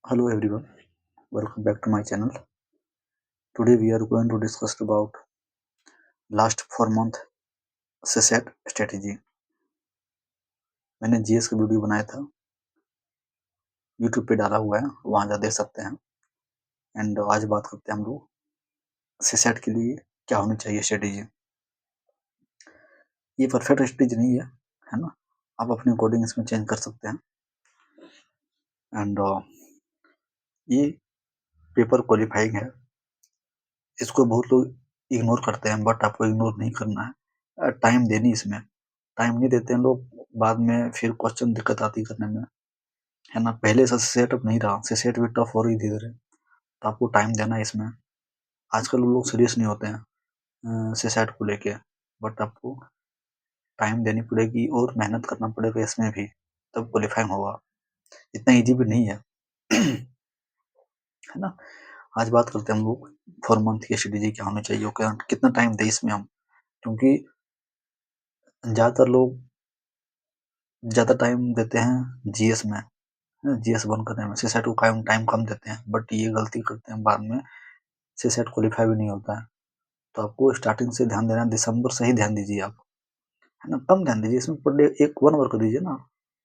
Hello everyone, welcome back to my channel. Today we are going to discuss about last 4 month CSAT strategy. मैंने GS का video बनाया था, YouTube पे डाला हुआ है, वहाँ जा देख सकते हैं। एंड आज बात करते हैं हम लोग CSAT के लिए क्या होनी चाहिए स्ट्रेटेजी। ये परफेक्ट स्ट्रेटेजी नहीं है ना? आप अपने अकॉर्डिंग इसमें चेंज कर सकते हैं। एंड ये पेपर क्वालिफाइंग है, इसको बहुत लोग इग्नोर करते हैं, बट आपको इग्नोर नहीं करना है। टाइम देनी, इसमें टाइम नहीं देते हैं लोग, बाद में फिर क्वेश्चन दिक्कत आती करने में, है ना। पहले से सेटअप नहीं रहा, सेट भी टफ हो रही धीरे धीरे, तो आपको टाइम देना है इसमें। आजकल लोग सीरियस नहीं होते हैं सेट को लेके, बट आपको टाइम देनी पड़ेगी और मेहनत करना पड़ेगा इसमें भी, तब क्वालिफाइंग होगा। इतना इजी भी नहीं है है ना। आज बात करते हैं हम लोग 4 मंथ की स्ट्रेटेजी क्या होनी चाहिए, कितना टाइम दे इसमें हम, क्योंकि ज्यादातर लोग ज्यादा टाइम देते हैं जीएस में, जीएस बन करने में, सीसेट को टाइम कम देते हैं, बट ये गलती करते हैं, बाद में सीसेट क्वालिफाई भी नहीं होता है। तो आपको स्टार्टिंग से ध्यान देना, दिसंबर से ही ध्यान दीजिए आप, है ना। कम ध्यान दीजिए इसमें, पर डे 1 आवर कर दीजिए ना,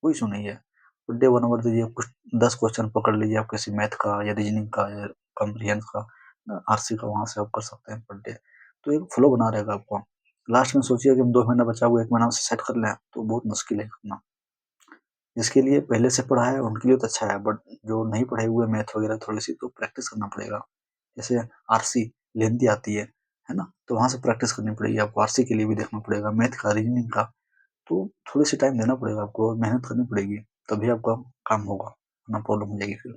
कोई इशू नहीं है। पर डे 1 आवर दीजिए, कुछ 10 क्वेश्चन पकड़ लीजिए आप, किसी मैथ का या रीजनिंग का या कॉम्प्रिहेंस का, आरसी का, वहां से आप कर सकते हैं पर डे। तो एक फ्लो बना रहेगा आपको। लास्ट में सोचिए कि हम 2 महीना बचा हुआ, 1 महीना से सेट कर लें, तो बहुत मुश्किल है करना। जिसके लिए पहले से पढ़ा है उनके लिए तो अच्छा है, बट जो नहीं पढ़े हुए मैथ वगैरह, थोड़ी सी तो प्रैक्टिस करना पड़ेगा। जैसे आरसी लेंथी आती है ना, तो वहां से प्रैक्टिस करनी पड़ेगी आपको। आरसी के लिए भी देखना पड़ेगा, मैथ का, रीजनिंग का, तो थोड़ी सी टाइम देना पड़ेगा आपको और मेहनत करनी पड़ेगी, तभी आपका काम होगा, वरना प्रॉब्लम हो जाएगी फिर।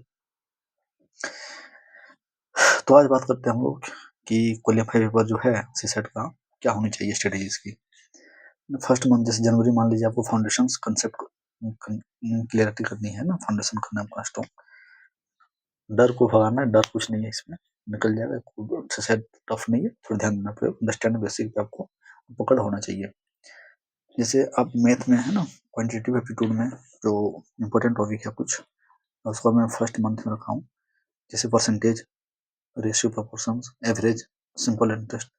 तो आज बात करते हैं हम लोग कि क्वालिफाई पेपर जो है सीसेट का, क्या होनी चाहिए स्ट्रेटेजी इसकी। फर्स्ट मंथ जैसे जनवरी, मान लीजिए आपको फाउंडेशन कंसेप्ट क्लियरिटी करनी है ना, फाउंडेशन करना है आपका स्ट्रॉन्ग। डर को भगाना है, डर कुछ नहीं है इसमें, निकल जाएगा। सेट टफ नहीं है, थोड़ा ध्यान देना पड़ेगा, अंडरस्टैंड बेसिक पे आपको पकड़ होना चाहिए। जैसे आप मैथ में है ना, क्वांटिटेटिव एप्टीट्यूड में जो इम्पोर्टेंट टॉपिक है कुछ, उसको मैं फर्स्ट मंथ में रखा हूँ। जैसे percentage, ratio, proportions, average, simple interest,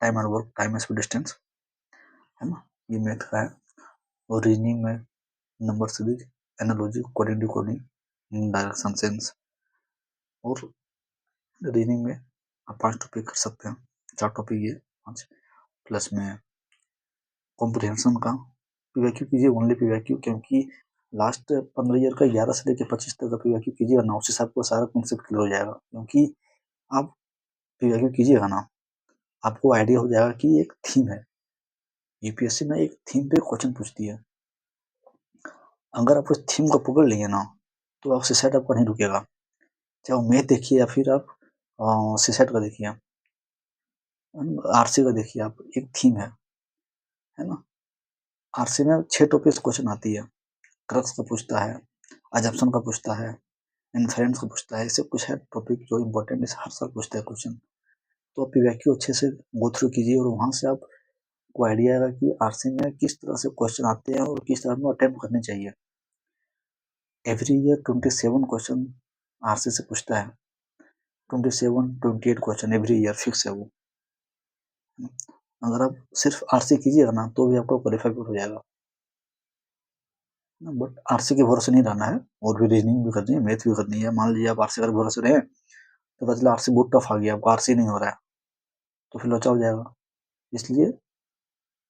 time and work, time speed distance, है ना, ये मैथ का है। और रीजनिंग में number series, analogy, coding decoding, direction sense. और रीजनिंग में आप 5 टॉपिक कर सकते हैं, 4 टॉपिक ये 5, प्लस में कॉम्प्रिहेंशन का पीवाईक्यू कीजिए, ओनली पीवाईक्यू, क्योंकि लास्ट 15 ईयर का 11 से लेकर 25 तक का पीवाईक्यू कीजिएगा ना, उससे आपको सारा कॉन्सेप्ट क्लियर हो जाएगा। क्योंकि आप पीवाईक्यू कीजिएगा ना, आपको आइडिया हो जाएगा कि एक थीम है, यूपीएससी में एक थीम पे क्वेश्चन पूछती है। अगर आप उस थीम को पकड़ लिए ना, तो आप सीसेट आपका नहीं रुकेगा, चाहे वो मैथ देखिए या फिर आप सीसेट का देखिए, आरसी का देखिए, आप एक थीम है ना। आरसी में 6 टॉपिक क्वेश्चन आती है, क्रक्स का पूछता है, अजम्पशन का पूछता है, इन्फेरेंस का पूछता है, ऐसे कुछ है टॉपिक जो इम्पोर्टेंट है, हर साल पूछता है क्वेश्चन। तो आप पीवाईक्यू अच्छे से गो थ्रू कीजिए, और वहां से आपको आइडिया आएगा कि आरसी में किस तरह से क्वेश्चन आते हैं और किस तरह में अटेम्प्ट करने चाहिए। एवरी ईयर 27 क्वेश्चन आरसी से पूछता है, 27-28 क्वेश्चन एवरी ईयर, फिक्स है वो। अगर आप सिर्फ आरसी कीजिएगा ना, तो भी आपको क्वालिफाई हो जाएगा, बट आरसी के भरोसे नहीं रहना है, और भी रीजनिंग भी करनी है, मैथ भी करनी है। मान लीजिए आप आरसी का भरोसे रहे, तो पता चला आरसी बहुत टफ आ गया, आपको आरसी नहीं हो रहा है, तो फिर लोचा हो जाएगा। इसलिए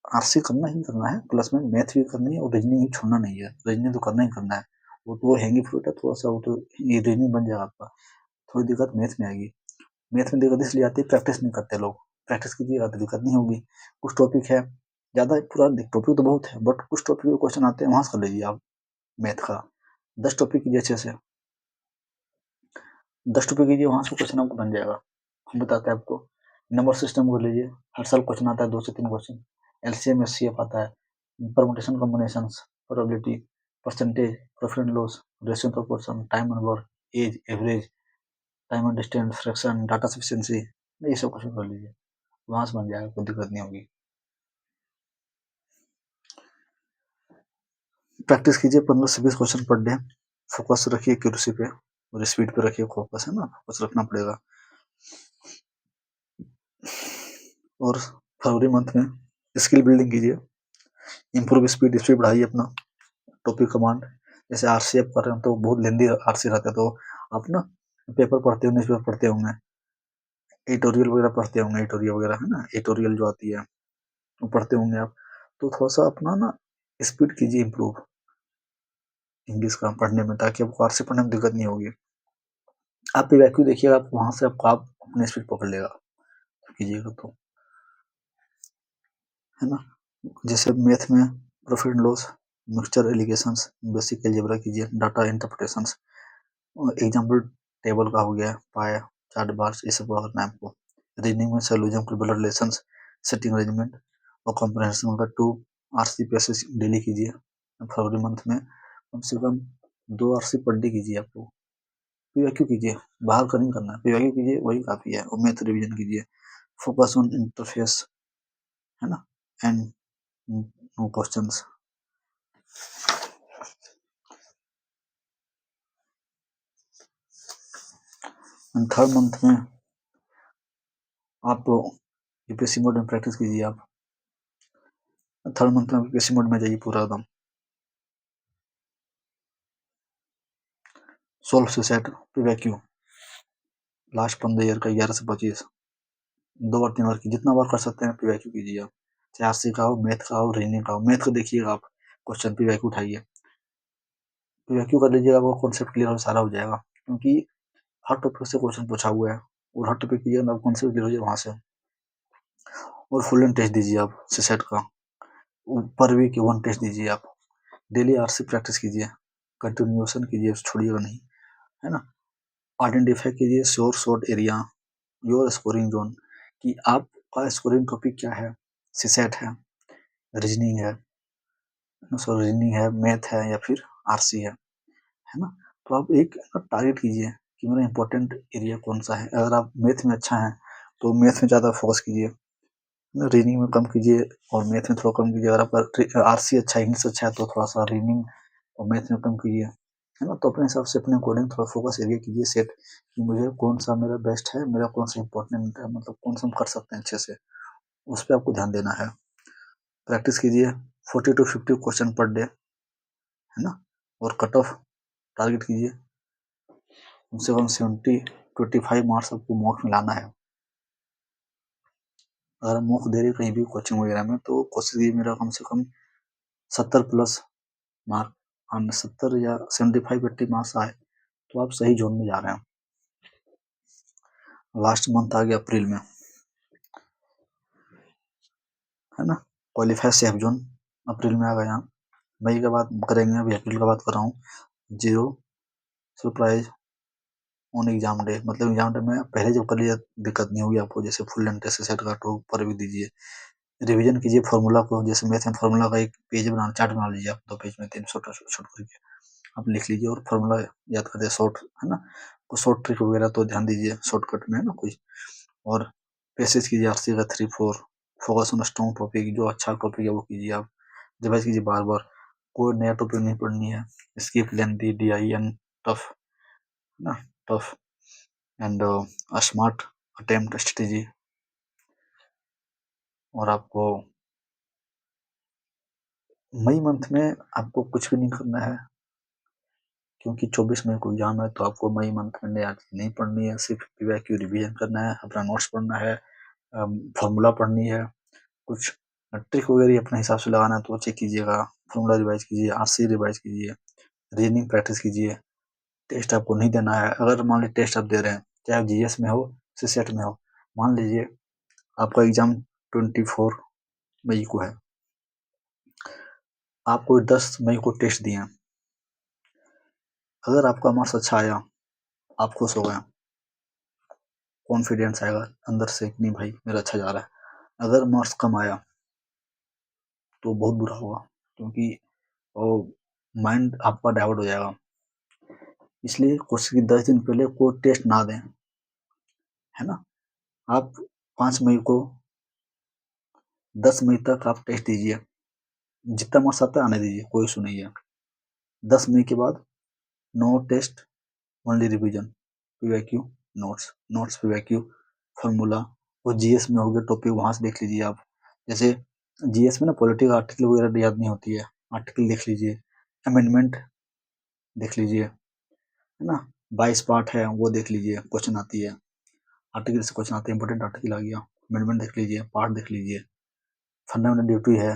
आरसी करना ही करना है, प्लस में मैथ भी करनी है, और रीजनिंग भी छोड़ना नहीं है। रीजनिंग तो करना ही करना है, वो तो हैंगी फ्रूट है थोड़ा सा, वो तो ये रीजनिंग बन जाएगा आपका। थोड़ी दिक्कत मैथ में आएगी, मैथ में दिक्कत इसलिए आती है, प्रैक्टिस नहीं करते लोग। प्रैक्टिस कीजिएगा तो दिक्कत नहीं होगी। कुछ टॉपिक है, ज्यादा पूरा टॉपिक तो बहुत है, बट कुछ टॉपिक में क्वेश्चन आते हैं, वहां से कर लीजिए आप। मैथ का 10 टॉपिक कीजिए अच्छे से, 10 टॉपिक कीजिए, वहां से क्वेश्चन आपको बन जाएगा। हम बताते हैं आपको। नंबर सिस्टम कर लीजिए, हर साल क्वेश्चन आता है, 2 से 3 क्वेश्चन। एलसीएम एचसीएफ आता है, permutation combination, probability, percentage, profit and loss, ratio proportion, time and work, age, average, time and distance, fraction, data sufficiency, ये सब क्वेश्चन कर लीजिए, वहां से बन जाएगा, कोई दिक्कत नहीं होगी। प्रैक्टिस कीजिए 15 से 20 क्वेश्चन पर डे, फोकस रखिए एक्यूरेसी पे, और स्पीड पे रखिए फोकस, है ना, फोकस रखना पड़ेगा। और फरवरी मंथ में स्किल बिल्डिंग कीजिए, इम्प्रूव स्पीड, स्पीड बढ़ाइए अपना। टॉपिक कमांड, जैसे आरसी आप कर रहे हो तो बहुत लेंदी आरसी रहता है, तो आप ना पेपर पढ़ते होंगे, न्यूज़पेपर पढ़ते होंगे, एडिटोरियल वगैरह पढ़ते होंगे, एडिटोरियल वगैरह, है ना, एडिटोरियल जो आती है वो पढ़ते होंगे आप। तो थोड़ा सा अपना ना स्पीड कीजिए इम्प्रूव इंग्लिश का पढ़ने में, ताकि आपको आरसी पढ़ने में दिक्कत नहीं होगी। आप वैक्यू देखिएगा, आप वहां से आपको आप अपने स्पीड पकड़ लेगा, कीजिएगा तो, है ना। जैसे मैथ में profit and loss, mixture allegations, basic algebra कीजिए, डाटा इंटरप्रिटेशंस, एग्जाम्पल टेबल का हो गया, पाया, चार्ट बार्स, ये सब करना है आपको। रीडिंग में सैलोजियम के ब्लड रिलेशंस, सेटिंग अरेंजमेंट और कॉम्प्रहेंशन का 2 आरसी पैसेज डेली कीजिए। फरवरी मंथ में कम से कम 2 आरसी पर डे कीजिए। आपको पीवाईक्यू कीजिए, बाहर का नहीं करना है, पीवाईक्यू कीजिए, वही काफी है। और मैथ रिवीजन कीजिए, फोकस ऑन इंटरफेस, है ना, and no questions. And third month में आप यूपीएससी मोड में प्रैक्टिस कीजिए। आप थर्ड मंथ में यूपीएससी मोड में जाइए पूरा एकदम। Solve suicide PYQ last 15 year का 11 से 25, 2 बार 3 बार की, जितना बार कर सकते हैं पीवाईक्यू कीजिए आप। चाहे आरसी का हो, मैथ का हो, रीजनिंग का हो। मैथ को देखिएगा आप, क्वेश्चन पीवाईक्यू उठाइए, पीवाईक्यू कर लीजिएगा, वो कॉन्सेप्ट क्लियर सारा हो जाएगा, क्योंकि हर टॉपिक से क्वेश्चन पूछा हुआ है, और हर टॉपिक की कॉन्सेप्ट क्लियर हो जाए वहां से। और फुल एंड टेस्ट दीजिए आप सीसेट का, पर वीक 1 टेस्ट दीजिए आप। डेली आरसी प्रैक्टिस कीजिए, कंटिन्यूएशन कीजिए, छोड़िएगा नहीं, है ना। आइडेंटिफाई कीजिए sure short area, your scoring zone, कि आपका स्कोरिंग टॉपिक क्या है, सीसेट है, रीजनिंग है, सॉरी रीजनिंग है, मैथ है, या फिर आरसी है ना। तो आप एक टारगेट कीजिए कि मेरा इंपॉर्टेंट एरिया कौन सा है। अगर आप मैथ में अच्छा है तो मैथ में ज़्यादा फोकस कीजिए, रीडिंग में कम कीजिए और मैथ में थोड़ा कम कीजिए। अगर आपका आरसी अच्छा है, इंग्लिश अच्छा है, तो थोड़ा सा रीडिंग और मैथ में कम कीजिए, है ना। तो अपने हिसाब से अपने अकॉर्डिंग थोड़ा फोकस एरिया कीजिए सेट, कि मुझे कौन सा मेरा बेस्ट है, मेरा कौन सा इंपॉर्टेंट है, मतलब कौन सा हम कर सकते हैं अच्छे से, उस पर आपको ध्यान देना है। प्रैक्टिस कीजिए 40 to 50 क्वेश्चन पर डे, है ना। और कट ऑफ टारगेट कीजिए, कम से कम 25 मार्क्स आपको मॉक में लाना है। अगर मॉक दे रहे कहीं भी कोचिंग वगैरह में, तो कोशिश कीजिए मेरा कम से कम 70 प्लस मार्क, 70 या 75-80 मार्क्स आए, तो आप सही जोन में जा रहे हैं। लास्ट मंथ आ गया अप्रैल में, है ना, क्वालिफाई सेफ जोन अप्रैल में आ गया। मई के बाद करेंगे, अभी अप्रैल का बात कर रहा हूँ। 0 सरप्राइज ऑन एग्जाम डे, मतलब एग्जाम डे में पहले जब कर लिया दिक्कत नहीं होगी आपको। जैसे फुल एंड टेस्ट सेट का टॉप पर भी दीजिए, रिवीजन कीजिए फार्मूला को, जैसे मैथ में फार्मूला का एक पेज बना, चार्ट बना लीजिए आप, 2 पेज में 3 शॉर्ट शॉर्ट करके आप लिख लीजिए, और फार्मूला याद करते शॉर्ट, है ना। कुछ शॉर्ट ट्रिक वगैरह तो ध्यान दीजिए शॉर्टकट में, है ना कोई। और पैसेज कीजिए आरसी का 3-4, फोकस ऑन स्ट्रॉन्ग टॉपिक, जो अच्छा टॉपिक है वो कीजिए आप, रिवाइज कीजिए बार बार। कोई नया टॉपिक नहीं पढ़नी है, स्किप लेंथी DIN टफ, ना tough and smart attempt strategy. और आपको मई मंथ में आपको कुछ भी नहीं करना है, क्योंकि 24 मई को एग्जाम है। तो आपको मई मंथ में नया नहीं पढ़नी है, सिर्फ पीवाईक्यू रिवीजन करना है, अपना नोट्स पढ़ना है, फार्मूला पढ़नी है, कुछ ट्रिक वगैरह अपने हिसाब से लगाना है तो चेक कीजिएगा, फार्मूला रिवाइज कीजिए, आरसी रिवाइज कीजिए, रीजनिंग प्रैक्टिस कीजिए। टेस्ट आपको नहीं देना है। अगर मान लीजिए टेस्ट आप दे रहे हैं, चाहे जीएस में हो, सीसेट में हो, मान लीजिए आपका एग्जाम 24 मई को है, आपको 10 मई को टेस्ट दिए, अगर आपका मार्क्स अच्छा आया, आप खुश हो गए, कॉन्फिडेंस आएगा अंदर से कि नहीं भाई मेरा अच्छा जा रहा है। अगर मार्क्स कम आया तो बहुत बुरा होगा, क्योंकि माइंड आपका डाइवर्ट हो जाएगा। इसलिए कोर्स की 10 दिन पहले कोई टेस्ट ना दें, है ना। आप 5 मई को 10 मई तक आप टेस्ट दीजिए, जितना मार्क्स आता है आने दीजिए, कोई इशू नहीं है। 10 मई के बाद no test, only revision, PYQ, notes PYQ, formula, और जीएस में हो गया टॉपिक, वहां से देख लीजिए आप। जैसे जीएस में ना पॉलिटिकल आर्टिकल वगैरह याद नहीं होती है, आर्टिकल देख लीजिए, अमेंडमेंट देख लीजिए, है ना, 22 पार्ट है वो देख लीजिए, क्वेश्चन आती है, आर्टिकल से क्वेश्चन आते हैं, इंपॉर्टेंट आर्टिकल आ गया, अमेंडमेंट देख लीजिए, पार्ट देख लीजिए, फंडामेंटल ड्यूटी है,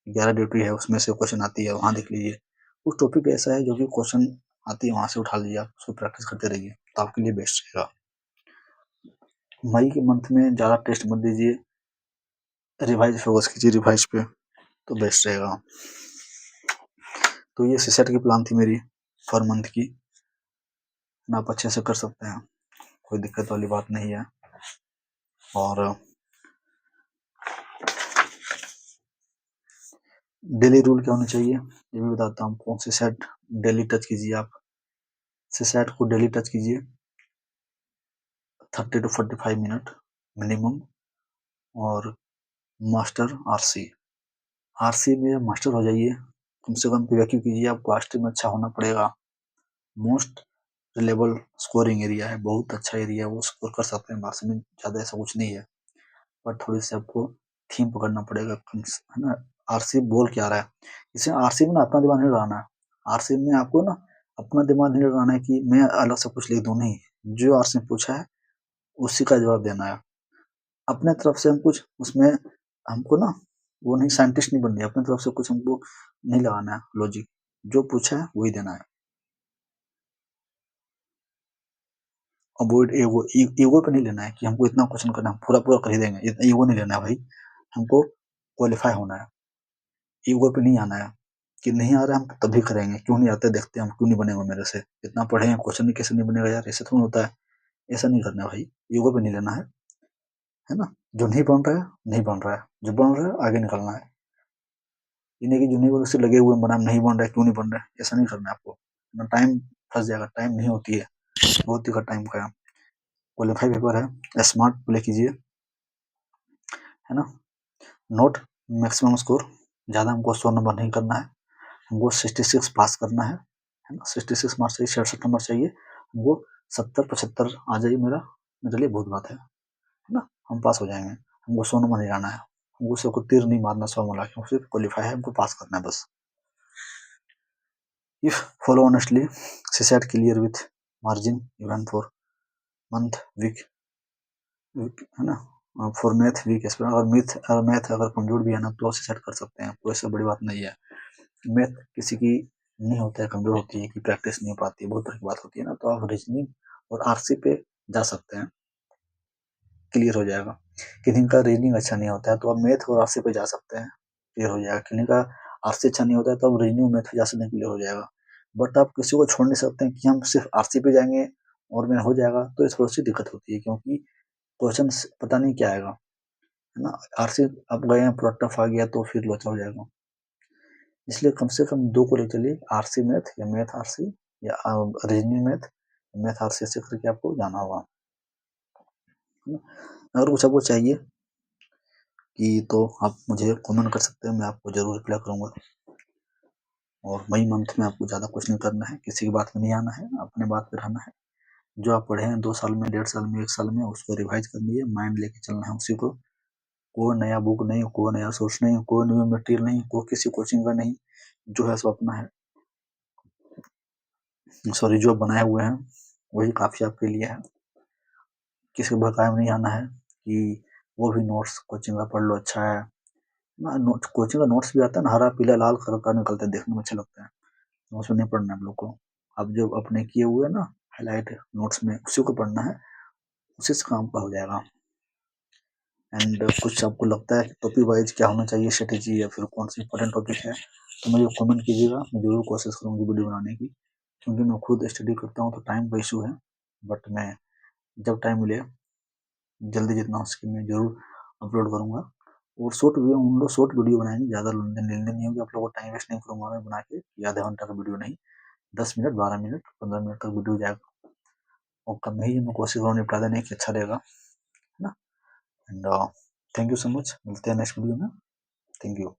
11 ड्यूटी है, उसमें से क्वेश्चन आती है, वहां देख लीजिए। कुछ टॉपिक ऐसा है जो कि क्वेश्चन आती है, वहां से उठा लीजिए, आप उसको प्रैक्टिस करते रहिए, तो आपके लिए बेस्ट रहेगा। मई के मंथ में ज्यादा टेस्ट मत दीजिए, रिवाइज फोकस कीजिए, रिवाइज पे तो बेस्ट रहेगा। तो ये सीसेट की प्लान थी मेरी फॉर मंथ की, आप अच्छे से कर सकते हैं, कोई दिक्कत वाली बात नहीं है। और डेली रूल क्या होना चाहिए ये भी बताता हूँ आपको। सीसेट डेली टच कीजिए, आप सीसेट को डेली टच कीजिए 30 to 45 मिनट मिनिमम। और मास्टर आरसी, आरसी में मास्टर हो जाइए, कम से कम पीवाईक्यू कीजिए, आपको आरसी में अच्छा होना पड़ेगा। मोस्ट रिलेबल स्कोरिंग एरिया है, बहुत अच्छा एरिया है, वो स्कोर कर सकते हैं, आरसी में ज़्यादा ऐसा कुछ नहीं है, पर थोड़ी सी आपको थीम पकड़ना पड़ेगा, है ना। आरसी बोल क्या रहा है, इसमें आरसी में ना अपना दिमाग नहीं लगाना है, आरसी में आपको ना अपना दिमाग नहीं लगाना है कि मैं अलग से कुछ लिख दूं, नहीं, जो आरसी ने पूछा है उसी का जवाब देना है। अपने तरफ से हम कुछ उसमें हमको ना वो नहीं, साइंटिस्ट नहीं बननी है, अपने तरफ से कुछ हमको नहीं लगाना है लॉजिक, जो पूछा है वही देना है। अवॉइड ईगो, ईगो पे नहीं लेना है कि हमको इतना क्वेश्चन करना है, पूरा पूरा कर ही देंगे, इतना ईगो नहीं लेना है भाई, हमको क्वालिफाई होना है, ईगो पे नहीं आना है कि नहीं आ रहा है हम तभी करेंगे, क्यों नहीं आते देखते हैं हम, क्यों नहीं बनेगा मेरे से, इतना पढ़े हैं क्वेश्चन ही कैसे नहीं बनेगा यार, ऐसे थोड़ा होता है, ऐसा नहीं करना है भाई, ईगो पे नहीं लेना है ना। जो नहीं बन रहा है नहीं बन रहा है, जो बन रहा है आगे निकलना है, ये नहीं कि जो नहीं बन उससे लगे हुए बना, नहीं बन रहा है क्यों नहीं बन रहा है, ऐसा नहीं करना है आपको, ना टाइम फंस जाएगा, टाइम नहीं होती है, बहुत ही का टाइम का। क्वालिफाई पेपर है, स्मार्ट प्ले कीजिए, है ना। नोट मैक्सिमम स्कोर, ज़्यादा हमको 100 नंबर नहीं करना है, हमको 66 पास करना है ना, 66 मार्क्स चाहिए, 67 नंबर चाहिए हमको, 70-75 आ जाइए, मेरे लिए बहुत बात है ना, हम पास हो जाएंगे, हमको 100 नंबर नहीं लाना है, हमको सबको तीर नहीं मारना 100 मिला के, सिर्फ क्वालिफाई है, हमको पास करना है बस। If follow honestly, CSAT clear with margin even for month weak, है ना, फॉर मैथ वीक, और मैथ अगर कमजोर भी है ना तो सीसेट कर सकते हैं, कोई ऐसा बड़ी बात नहीं है। मैथ किसी की नहीं होता है, कमजोर होती है कि प्रैक्टिस नहीं हो पाती है, बहुत तरह की बात होती है ना, तो आप रीजनिंग और आरसी पे जा सकते हैं, क्लियर हो जाएगा। किन्हीं का रीजनिंग अच्छा नहीं होता है तो आप मैथ और आरसी पे जा सकते हैं, क्लियर हो जाएगा। किन्हीं का आरसी अच्छा नहीं होता है तो आप रीजनिंग मैथ पे जा सकते हैं, क्लियर हो जाएगा। बट आप किसी को छोड़ नहीं सकते हैं कि हम सिर्फ आरसी पे जाएंगे और मेरा हो जाएगा, तो ये थोड़ी सी दिक्कत होती है, क्योंकि क्वेश्चन पता नहीं क्या आएगा, है ना। आरसी आप गए हैं पूरा टफ आ गया तो फिर लोचा हो जाएगा, इसलिए कम से कम 2 को ले चलिए, आरसी मैथ या मैथ आरसी, या रीजनिंग मैथ, मैथ आरसी ऐसे करके आपको जाना होगा, है ना। अगर कुछ आपको चाहिए कि तो आप मुझे कमेंट कर सकते हैं, मैं आपको जरूर रिप्लाई करूंगा। और मई मंथ में आपको ज़्यादा कुछ नहीं करना है, किसी की बात में नहीं आना है, अपने बात पे रहना है, जो आप पढ़े हैं 2 साल में, 1.5 साल में, 1 साल में, उसको रिवाइज करनी है, माइंड लेके चलना है उसी को, कोई नया बुक नहीं, कोई नया सोर्स नहीं, कोई न्यू मटेरियल नहीं, कोई किसी कोचिंग का नहीं, जो है सो अपना है, सॉरी जो बनाए हुए हैं वही काफ़ी आपके लिए है। किसी भड़काए में नहीं आना है कि वो भी नोट्स कोचिंग का पढ़ लो अच्छा है ना, कोचिंग का नोट्स भी आता है ना, हरा पीला लाल कलर का निकलता है, देखने में अच्छा लगता है, उसमें नहीं पढ़ना है आप लोग को, आप जो अपने किए हुए ना हाईलाइट नोट्स में उसी को पढ़ना है, उसी से काम का हो जाएगा। एंड कुछ आपको लगता है टॉपिक वाइज क्या होना चाहिए स्ट्रेटेजी, या फिर कौन सी इंपॉर्टेंट टॉपिक है, तो मुझे कमेंट कीजिएगा, मैं जरूर कोशिश करूँगी वीडियो बनाने की, क्योंकि मैं खुद स्टडी करता हूँ तो टाइम का इशू है, बट मैं जब टाइम मिले जल्दी जितना हो सके मैं जरूर अपलोड करूँगा। और शॉर्ट वीडियो, हम लोग शॉर्ट वीडियो बनाएंगे, ज़्यादा लेन देन नहीं होगी, आप लोगों को टाइम वेस्ट नहीं करूँगा मैं बना के, आधा घंटा का वीडियो नहीं, 10 मिनट, 12 मिनट, 15 मिनट तक वीडियो जाएगा, और कम ही मैं कोशिश करूँ निपटा देने की, अच्छा रहेगा, है ना। And thank you so much, मिलते हैं नेक्स्ट वीडियो में, थैंक यू।